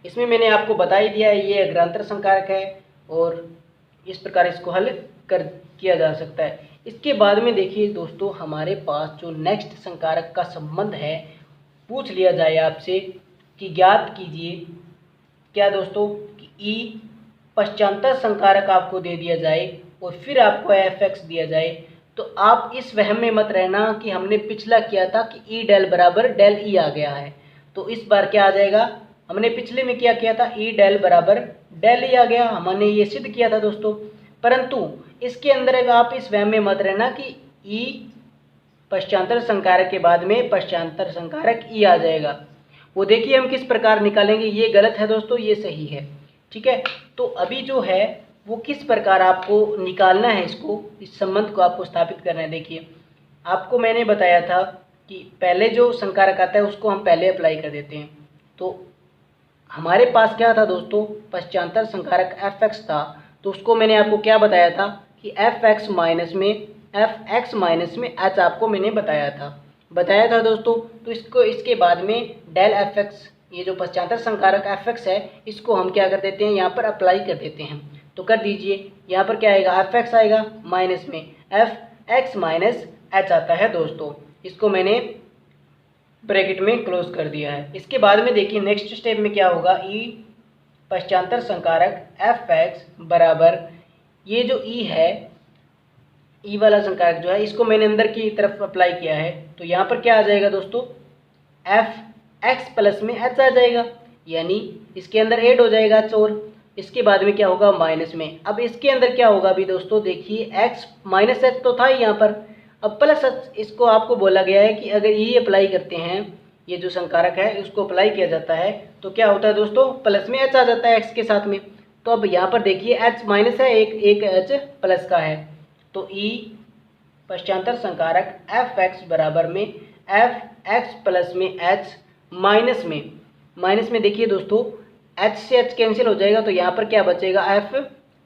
इसमें मैंने आपको बता ही दिया है ये अग्रांतर संकारक है, और इस प्रकार इसको हल किया जा सकता है। इसके बाद में देखिए दोस्तों हमारे पास जो नेक्स्ट संकारक का संबंध है, पूछ लिया जाए आपसे कि ज्ञात कीजिए क्या दोस्तों, कि ई पश्चांतर संकारक आपको दे दिया जाए और फिर आपको एफ एक्स दिया जाए, तो आप इस वहम में मत रहना कि हमने पिछला किया था कि ई डेल बराबर डेल ई आ गया है। तो इस बार क्या आ जाएगा, हमने पिछले में क्या किया था, ई डेल बराबर डेल ई आ गया, हमने ये सिद्ध किया था दोस्तों। परंतु इसके अंदर आप इस वहम में मत रहना कि ई पश्चांतर संकारक के बाद में पश्चांतर संकारक ई आ जाएगा। वो देखिए हम किस प्रकार निकालेंगे, ये गलत है दोस्तों, ये सही है। ठीक है, तो अभी जो है वो किस प्रकार आपको निकालना है, इसको, इस संबंध को आपको स्थापित करना है। देखिए आपको मैंने बताया था कि पहले जो संकारक आता है उसको हम पहले अप्लाई कर देते हैं। तो हमारे पास क्या था दोस्तों, पश्चांतर संकारक एफ एक्स था, तो उसको मैंने आपको क्या बताया था कि एफ एक्स माइनस में एच आपको मैंने बताया था दोस्तों। तो इसको इसके बाद में डेल एफ एक्स, ये जो पश्चांतर संकारक एफ एक्स है, इसको हम क्या कर देते हैं, यहाँ पर अप्लाई कर देते हैं। तो कर दीजिए, यहाँ पर क्या आएगा, एफ एक्स आएगा, माइनस में एफ एक्स माइनस एच आता है दोस्तों। इसको मैंने ब्रैकेट में क्लोज कर दिया है। इसके बाद में देखिए नेक्स्ट स्टेप में क्या होगा, ई पश्चांतर संकारक एफ एक्स बराबर, ये जो ई है, ई वाला संकारक जो है, इसको मैंने अंदर की तरफ अप्लाई किया है। तो यहाँ पर क्या आ जाएगा दोस्तों, एफ एक्स प्लस में एच आ जाएगा, यानी इसके अंदर ऐड हो जाएगा एच, और इसके बाद में क्या होगा, माइनस में। अब इसके अंदर क्या होगा अभी दोस्तों, देखिए एक्स माइनस एच तो था ही यहाँ पर, अब प्लस एच, इसको आपको बोला गया है कि अगर ये अप्लाई करते हैं, ये जो संकारक है उसको अप्लाई किया जाता है, तो क्या होता है दोस्तों, प्लस में एच आ जाता है एक्स के साथ में। तो अब यहाँ पर देखिए एच माइनस है, एक एच प्लस का है, तो ई पश्चांतर संकारक एफ एक्स बराबर में एफ एक्स प्लस में एच माइनस में देखिए दोस्तों एच से एच कैंसिल हो जाएगा, तो यहाँ पर क्या बचेगा, एफ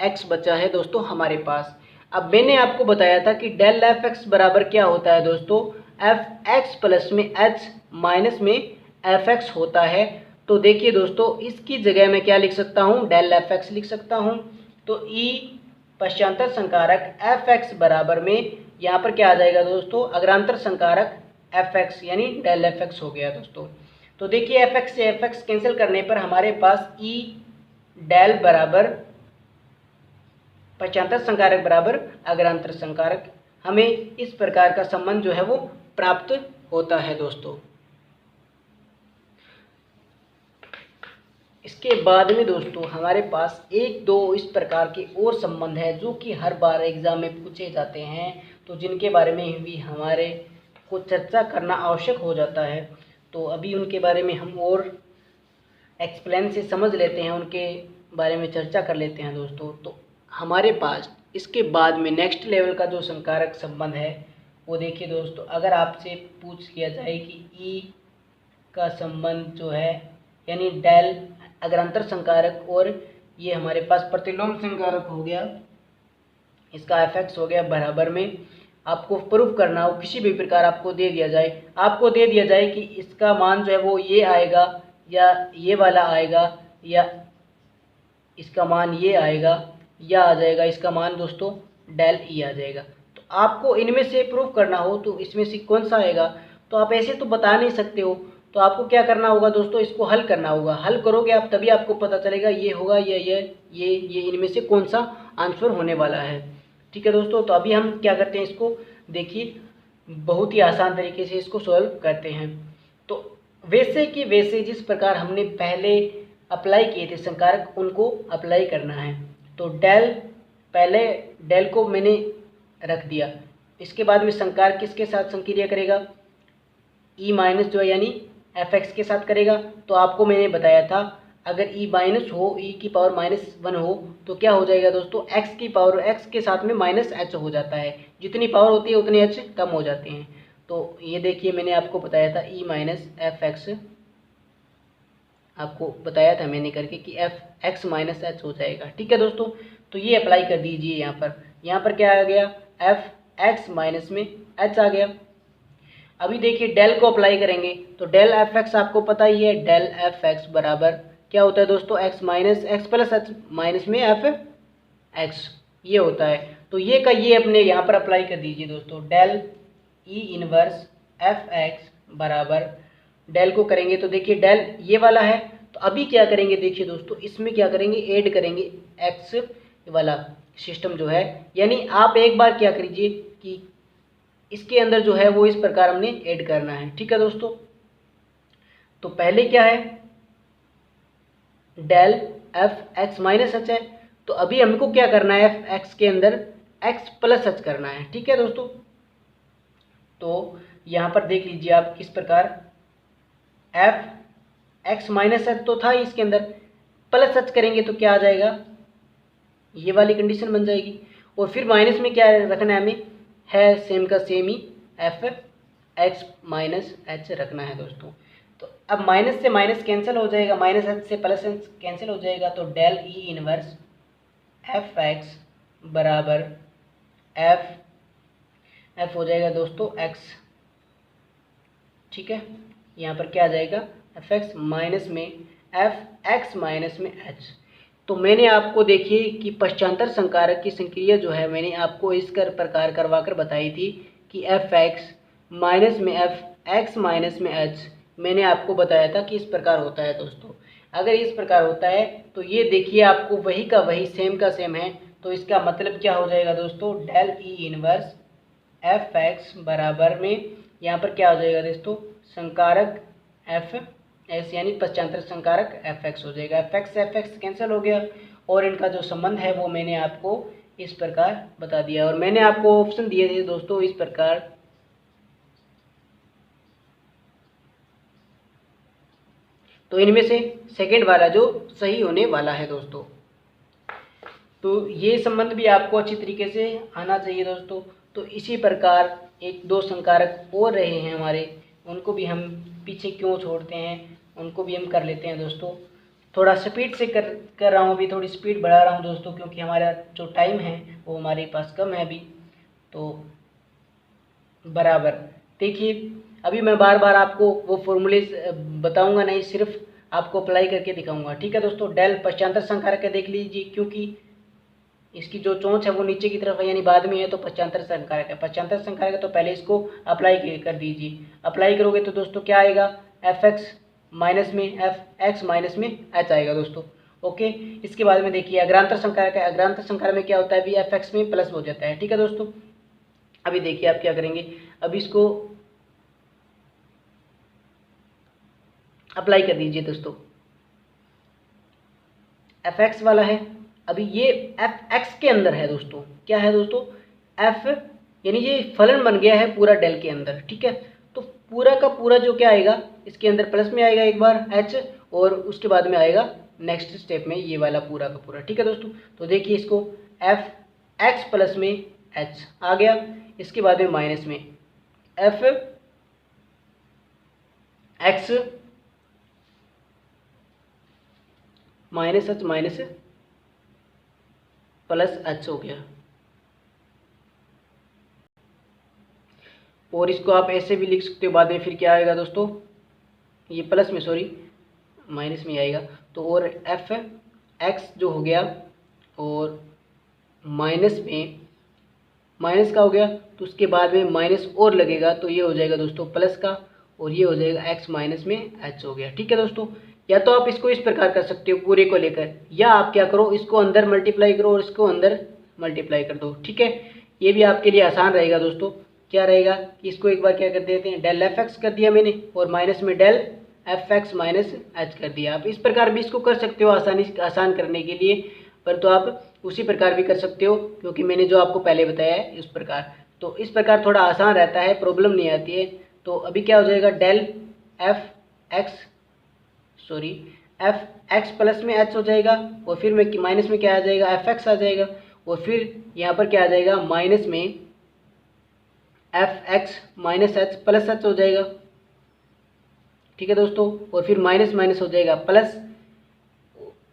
एक्स बचा है दोस्तों हमारे पास। अब मैंने आपको बताया था कि डेल एफ एक्स बराबर क्या होता है दोस्तों, एफ एक्स प्लस में एच माइनस में एफ एक्स होता है। तो देखिए दोस्तों इसकी जगह मैं क्या लिख सकता हूँ, डेल एफ एक्स लिख सकता हूँ। तो ई पश्चांतर संकारक एफ एक्स बराबर में यहाँ पर क्या आ जाएगा दोस्तों, अग्रांतर संकारक एफ एक्स, यानी डेल एफ एक्स हो गया दोस्तों। तो देखिए एफ एक्स से एफ एक्स कैंसिल करने पर हमारे पास ई डेल बराबर पश्चांतर संकारक बराबर अग्रांतर संकारक, हमें इस प्रकार का संबंध जो है वो प्राप्त होता है दोस्तों। इसके बाद में दोस्तों हमारे पास एक दो इस प्रकार के और संबंध है जो कि हर बार एग्जाम में पूछे जाते हैं, तो जिनके बारे में भी हमारे को चर्चा करना आवश्यक हो जाता है। तो अभी उनके बारे में हम और एक्सप्लेन से समझ लेते हैं, उनके बारे में चर्चा कर लेते हैं दोस्तों। तो हमारे पास इसके बाद में नेक्स्ट लेवल का जो संकारक संबंध है वो देखिए दोस्तों, अगर आपसे पूछ किया जाए कि ई का संबंध जो है, यानी डेल अग्रांतर संकारक और ये हमारे पास प्रतिलोम संकारक हो गया, इसका एफ एक्स हो गया बराबर में, आपको प्रूफ करना हो, किसी भी प्रकार आपको दे दिया जाए कि इसका मान जो है वो ये आएगा या ये वाला आएगा या इसका मान ये आएगा या आ जाएगा इसका मान दोस्तों डेल ई आ जाएगा। तो आपको इनमें से प्रूफ करना हो तो इसमें से कौन सा आएगा, तो आप ऐसे तो बता नहीं सकते हो, तो आपको क्या करना होगा दोस्तों, इसको हल करना होगा। हल करोगे आप तभी आपको पता चलेगा ये होगा या ये इनमें से कौन सा आंसर होने वाला है। ठीक है दोस्तों, तो अभी हम क्या करते हैं, इसको देखिए बहुत ही आसान तरीके से इसको सॉल्व करते हैं। तो वैसे कि वैसे जिस प्रकार हमने पहले अप्लाई किए थे संकारक, उनको अप्लाई करना है। तो पहले डेल को मैंने रख दिया, इसके बाद में संकारक किसके साथ संक्रिया करेगा, ई माइनस जो है यानी एफ एक्स के साथ करेगा। तो आपको मैंने बताया था अगर ई माइनस हो, ई की पावर -1 हो, तो क्या हो जाएगा दोस्तों, एक्स की पावर एक्स के साथ में माइनस एच हो जाता है, जितनी पावर होती है उतने एच कम हो जाते हैं। तो ये देखिए मैंने आपको बताया था ई माइनस एफ एक्स, आपको बताया था मैंने करके कि एफ एक्स माइनस एच हो जाएगा। ठीक है दोस्तों, तो ये अप्लाई कर दीजिए यहाँ पर क्या आ गया, एफ एक्स माइनस में एच आ गया। अभी देखिए डेल को अप्लाई करेंगे, तो डेल एफ एक्स आपको पता ही है, डेल एफ एक्स बराबर क्या होता है दोस्तों, x minus x plus H minus में एफ एक्स, ये होता है। तो ये का ये अपने यहाँ पर अप्लाई कर दीजिए दोस्तों, del E inverse f x बराबर, डेल को करेंगे तो देखिए डेल ये वाला है, तो अभी क्या करेंगे देखिए दोस्तों, इसमें क्या करेंगे, ऐड करेंगे एक्स वाला सिस्टम जो है, यानी आप एक बार क्या करिए कि इसके अंदर जो है वो इस प्रकार हमने ऐड करना है। ठीक है दोस्तों, तो पहले क्या है, del f x minus h है, तो अभी हमको क्या करना है, एफ एक्स के अंदर एक्स प्लस एच करना है। ठीक है दोस्तों, तो यहाँ पर देख लीजिए आप किस प्रकार, एफ एक्स माइनस एच तो था ही इसके अंदर, प्लस एच करेंगे तो क्या आ जाएगा, ये वाली कंडीशन बन जाएगी। और फिर माइनस में क्या रखना है हमें, है सेम का सेम ही एफ एक्स माइनस एच रखना है दोस्तों। तो अब माइनस से माइनस कैंसिल हो जाएगा, माइनस एच से प्लस एच कैंसिल हो जाएगा, तो del E inverse f x बराबर एफ हो जाएगा दोस्तों एक्स, ठीक है। यहाँ पर क्या आ जाएगा, एफ एक्स माइनस में एफ एक्स माइनस में एच। तो मैंने आपको देखिए कि पश्चांतर संकारक की संक्रिया जो है मैंने आपको इस प्रकार करवा कर बताई थी कि एफ एक्स माइनस में एफ एक्स माइनस में एच, मैंने आपको बताया था कि इस प्रकार होता है दोस्तों। अगर इस प्रकार होता है तो ये देखिए आपको वही का वही सेम का सेम है, तो इसका मतलब क्या हो जाएगा दोस्तों, del E inverse f x बराबर में यहाँ पर क्या हो जाएगा दोस्तों, संकारक एफ एक्स यानी पश्चांतर संकारक एफ एक्स हो जाएगा। एफ एक्स कैंसिल हो गया और इनका जो संबंध है वो मैंने आपको इस प्रकार बता दिया। और मैंने आपको ऑप्शन दिए थे दोस्तों इस प्रकार, तो इनमें से सेकंड वाला जो सही होने वाला है दोस्तों। तो ये संबंध भी आपको अच्छी तरीके से आना चाहिए दोस्तों। तो इसी प्रकार एक दो संकारक और रहे हैं हमारे, उनको भी हम पीछे क्यों छोड़ते हैं, उनको भी हम कर लेते हैं दोस्तों। थोड़ा स्पीड से कर रहा हूँ, अभी थोड़ी स्पीड बढ़ा रहा हूँ दोस्तों, क्योंकि हमारा जो टाइम है वो हमारे पास कम है अभी। तो बराबर देखिए, अभी मैं बार बार आपको वो फॉर्मूले बताऊंगा नहीं, सिर्फ आपको अप्लाई करके दिखाऊंगा, ठीक है दोस्तों। डेल पश्चांतर संकारक है, देख लीजिए, क्योंकि इसकी जो चोंच है वो नीचे की तरफ है यानी बाद में है, तो पश्चांतर संकारक है। पश्चांतर संकारक है तो पहले इसको अप्लाई कर दीजिए। अप्लाई करोगे तो दोस्तों क्या आएगा, एफ एक्स माइनस में एफ एक्स माइनस में एच आएगा दोस्तों, ओके। इसके बाद में देखिए अग्रांतर संकारक है, अग्रांतर संकारक में क्या होता है, अभी एफ एक्स में प्लस हो जाता है, ठीक है दोस्तों। अभी देखिए आप क्या करेंगे, अब इसको अप्लाई कर दीजिए दोस्तों। एफ एक्स वाला है, अभी ये एफ एक्स के अंदर है दोस्तों, क्या है दोस्तों, एफ यानी ये फलन बन गया है पूरा डेल के अंदर, ठीक है। तो पूरा का पूरा जो क्या आएगा, इसके अंदर प्लस में आएगा एक बार एच, और उसके बाद में आएगा नेक्स्ट स्टेप में ये वाला पूरा का पूरा, ठीक है दोस्तों। तो देखिए इसको एफ एक्स प्लस में एच आ गया, इसके बाद में माइनस में F x minus H minus plus H हो गया। और इसको आप ऐसे भी लिख सकते हो बाद में, फिर क्या आएगा दोस्तों, ये प्लस में सॉरी माइनस में आएगा, तो और एफ एक्स जो हो गया और माइनस में माइनस का हो गया, तो उसके बाद में माइनस और लगेगा, तो ये हो जाएगा दोस्तों प्लस का, और ये हो जाएगा एक्स माइनस में एच हो गया, ठीक है दोस्तों। या तो आप इसको इस प्रकार कर सकते हो पूरे को लेकर, या आप क्या करो, इसको अंदर मल्टीप्लाई करो और इसको अंदर मल्टीप्लाई कर दो, ठीक है। ये भी आपके लिए आसान रहेगा दोस्तों। क्या रहेगा कि इसको एक बार क्या कर देते हैं, डेल एफ एक्स कर दिया मैंने, और माइनस में del f x minus h कर दिया। आप इस प्रकार भी इसको कर सकते हो आसान करने के लिए, पर तो आप उसी प्रकार भी कर सकते हो, क्योंकि मैंने जो आपको पहले बताया है इस प्रकार। तो इस प्रकार थोड़ा आसान रहता है, प्रॉब्लम नहीं आती है। तो अभी क्या हो जाएगा, डेल एफ एक्स प्लस में एच हो जाएगा, और फिर में माइनस में क्या आ जाएगा, एफ एक्स आ जाएगा, और फिर यहाँ पर क्या आ जाएगा, माइनस में F x minus H plus H हो जाएगा, ठीक है दोस्तों। और फिर माइनस माइनस हो जाएगा प्लस,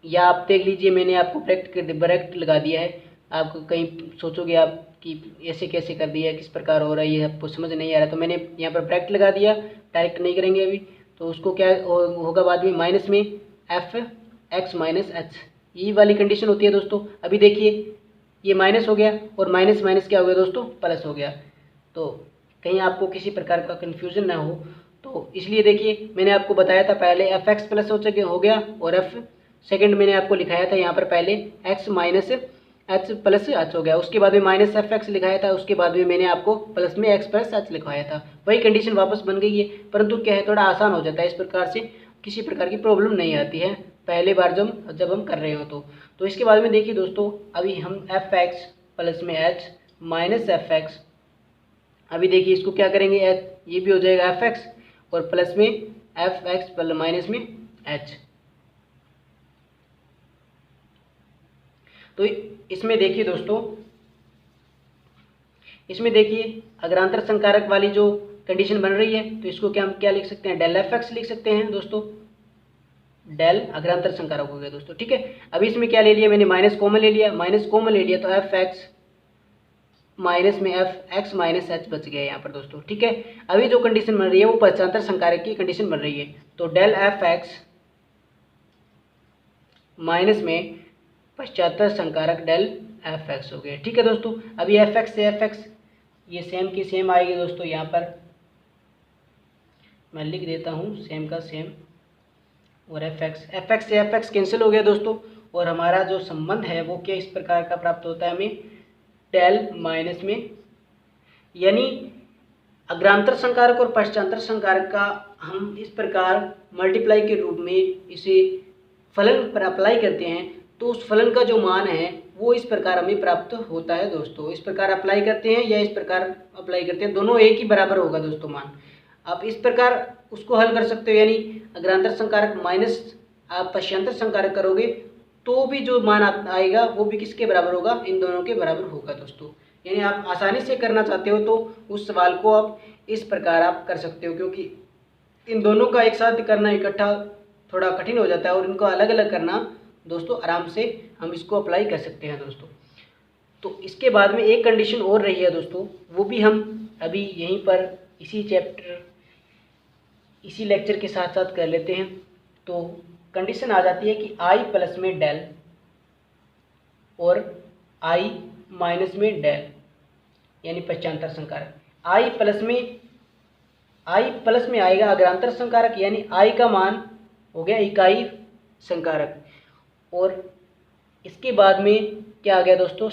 या आप देख लीजिए मैंने आपको ब्रैकेट लगा दिया है। आपको कहीं सोचोगे आप कि ऐसे कैसे कर दिया, किस प्रकार हो रहा है, ये आपको समझ नहीं आ रहा, तो मैंने यहाँ पर ब्रैकेट लगा दिया, डायरेक्ट नहीं करेंगे अभी। तो उसको क्या होगा बाद में, माइनस में एफ एक्स माइनस एच, ये वाली कंडीशन होती है दोस्तों। अभी देखिए ये माइनस हो गया, और माइनस माइनस क्या हो गया दोस्तों, प्लस हो गया। तो कहीं आपको किसी प्रकार का कन्फ्यूजन ना हो, तो इसलिए देखिए मैंने आपको बताया था पहले एफ एक्स प्लस हो गया, और एफ सेकंड मैंने आपको लिखाया था यहाँ पर पहले x minus H plus H हो गया, उसके बाद में माइनस एफ एक्स लिखाया था, उसके बाद में मैंने आपको प्लस में एक्स प्लस एच लिखवाया था। वही कंडीशन वापस बन गई है, परंतु क्या है थोड़ा आसान हो जाता है, इस प्रकार से किसी प्रकार की प्रॉब्लम नहीं आती है पहले बार जब हम कर रहे हो। तो इसके बाद में देखिए दोस्तों, अभी हम एफ एक्स प्लस में एच माइनस एफ एक्स, अभी देखिए इसको क्या करेंगे, ये भी हो जाएगा एफ एक्स और प्लस में एफ एक्स प्लस माइनस में एच। तो इसमें देखिए दोस्तों, इसमें देखिए अग्रांतर संकारक वाली जो कंडीशन बन रही है, तो इसको क्या हम क्या लिख सकते हैं, डेल एफ एक्स लिख सकते हैं दोस्तों। डेल अग्रांतर संकारक हो गया दोस्तों, ठीक है। अभी इसमें क्या ले लिया मैंने, माइनस कॉमन ले लिया, माइनस कॉमन ले लिया तो एफ एक्स माइनस में एफ एक्स माइनस एच बच गया यहाँ पर दोस्तों, ठीक है। अभी जो कंडीशन बन रही है वो पश्चांतर संकारक की कंडीशन बन रही है, तो डेल एफ एक्स माइनस में पश्चांतर संकारक डेल एफ एक्स हो गया, ठीक है दोस्तों। अभी एफ एक्स से एफ एक्स ये सेम की सेम आएगी दोस्तों, यहाँ पर मैं लिख देता हूँ सेम का सेम, और एफ एक्स से एफ एक्स कैंसिल हो गया दोस्तों, और हमारा जो संबंध है वो क्या इस प्रकार का प्राप्त होता है हमें, डेल माइनस में, यानी अग्रांतर संकारक और पश्चांतर संकारक का हम इस प्रकार मल्टीप्लाई के रूप में इसे फलन पर अप्लाई करते हैं, तो उस फलन का जो मान है वो इस प्रकार हमें प्राप्त होता है दोस्तों। इस प्रकार अप्लाई करते हैं या इस प्रकार अप्लाई करते हैं, दोनों एक ही बराबर होगा दोस्तों मान। आप इस प्रकार उसको हल कर सकते हो, यानी अग्रांतर संकारक माइनस आप पश्चांतर संकारक करोगे तो भी जो मान आएगा वो भी किसके बराबर होगा, इन दोनों के बराबर होगा दोस्तों। यानी आप आसानी से करना चाहते हो तो उस सवाल को आप इस प्रकार आप कर सकते हो, क्योंकि इन दोनों का एक साथ करना इकट्ठा थोड़ा कठिन हो जाता है, और इनको अलग अलग करना दोस्तों आराम से हम इसको अप्लाई कर सकते हैं दोस्तों। तो इसके बाद में एक कंडीशन और रही है दोस्तों, वो भी हम अभी यहीं पर इसी चैप्टर इसी लेक्चर के साथ साथ कर लेते हैं। तो कंडीशन आ जाती है कि i प्लस में डेल और i माइनस में डेल, यानी पश्चांतर संकारक। i प्लस में आएगा अग्रांतर संकारक, यानी i का मान हो गया इकाई संकारक, और इसके बाद में क्या आ गया दोस्तों,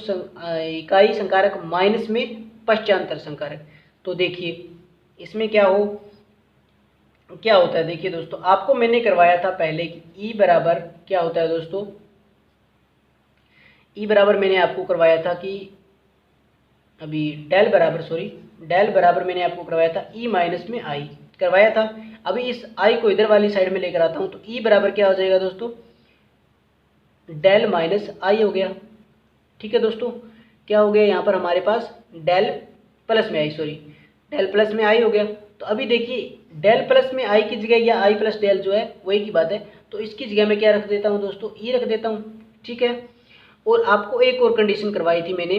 इकाई संकारक माइनस में पश्चांतर संकारक। तो देखिए इसमें क्या होता है, देखिए दोस्तों आपको मैंने करवाया था पहले कि ई बराबर क्या होता है दोस्तों, ई बराबर मैंने आपको करवाया था कि अभी डेल बराबर मैंने आपको करवाया था ई माइनस में आई करवाया था। अभी इस आई को इधर वाली साइड में लेकर आता हूँ, तो ई बराबर क्या हो जाएगा दोस्तों, डेल माइनस आई हो गया, ठीक है दोस्तों। क्या हो गया यहाँ पर हमारे पास डेल प्लस में आई हो गया। तो अभी देखिए डेल प्लस में आई की जगह या आई प्लस डेल जो है वही की बात है, तो इसकी जगह में क्या रख देता हूँ दोस्तों, ई रख देता हूँ, ठीक है। और आपको एक और कंडीशन करवाई थी मैंने,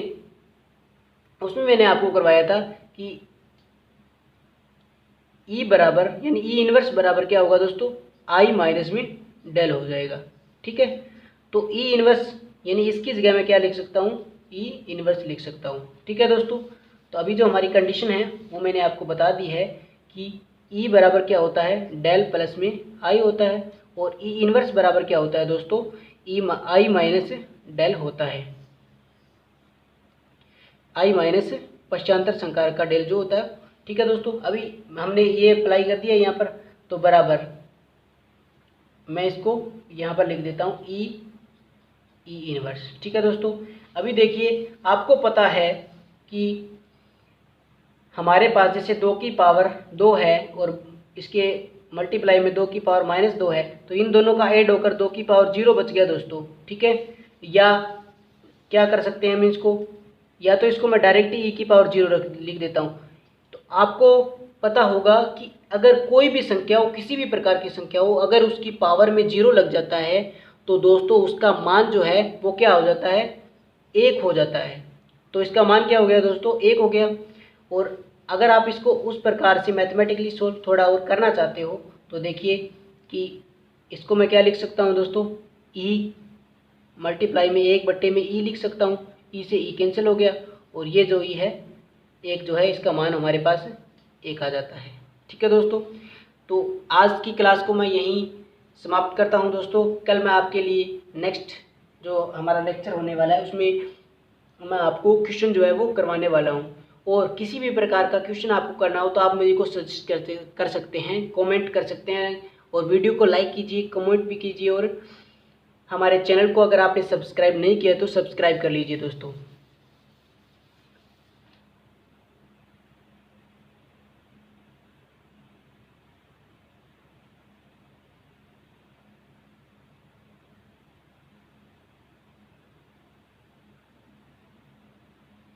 उसमें मैंने आपको करवाया था कि ई बराबर यानी ई इनवर्स बराबर क्या होगा दोस्तों, आई माइनस में डेल हो जाएगा, ठीक है। तो ई इनवर्स यानी इसकी जगह में क्या लिख सकता हूँ, ई इनवर्स लिख सकता हूँ, ठीक है दोस्तों। तो अभी जो हमारी कंडीशन है वो मैंने आपको बता दी है कि ई बराबर क्या होता है, डेल प्लस में आई होता है, और ई इनवर्स बराबर क्या होता है दोस्तों, आई माइनस डेल होता है, आई माइनस पश्चांतर संकारक का डेल जो होता है, ठीक है दोस्तों। अभी हमने ये अप्लाई कर दिया यहाँ पर, तो बराबर मैं इसको यहाँ पर लिख देता हूँ ई इनवर्स, ठीक है दोस्तों। अभी देखिए आपको पता है कि हमारे पास जैसे 2 की पावर 2 है और इसके मल्टीप्लाई में 2 की पावर माइनस 2 है, तो इन दोनों का ऐड होकर 2 की पावर 0 बच गया दोस्तों, ठीक है। या क्या कर सकते हैं हम इसको, या तो इसको मैं डायरेक्ट ई की पावर 0 लिख देता हूँ। तो आपको पता होगा कि अगर कोई भी संख्या हो, किसी भी प्रकार की संख्या हो, अगर उसकी पावर में 0 लग जाता है तो दोस्तों उसका मान जो है वो क्या हो जाता है, 1 हो जाता है। तो इसका मान क्या हो गया दोस्तों, 1 हो गया। और अगर आप इसको उस प्रकार से मैथमेटिकली सोल्व थोड़ा और करना चाहते हो तो देखिए कि इसको मैं क्या लिख सकता हूँ दोस्तों, ई मल्टीप्लाई में 1 में ई लिख सकता हूँ, ई से ई कैंसिल हो गया, और ये जो ई है एक जो है इसका मान हमारे पास 1 आ जाता है, ठीक है दोस्तों। तो आज की क्लास को मैं यहीं समाप्त करता हूं दोस्तों। कल मैं आपके लिए नेक्स्ट जो हमारा लेक्चर होने वाला है उसमें मैं आपको क्वेश्चन जो है वो करवाने वाला हूं, और किसी भी प्रकार का क्वेश्चन आपको करना हो तो आप मुझे को सजेस्ट कर सकते हैं, कमेंट कर सकते हैं, और वीडियो को लाइक कीजिए, कमेंट भी कीजिए, और हमारे चैनल को अगर आपने सब्सक्राइब नहीं किया तो सब्सक्राइब कर लीजिए दोस्तों।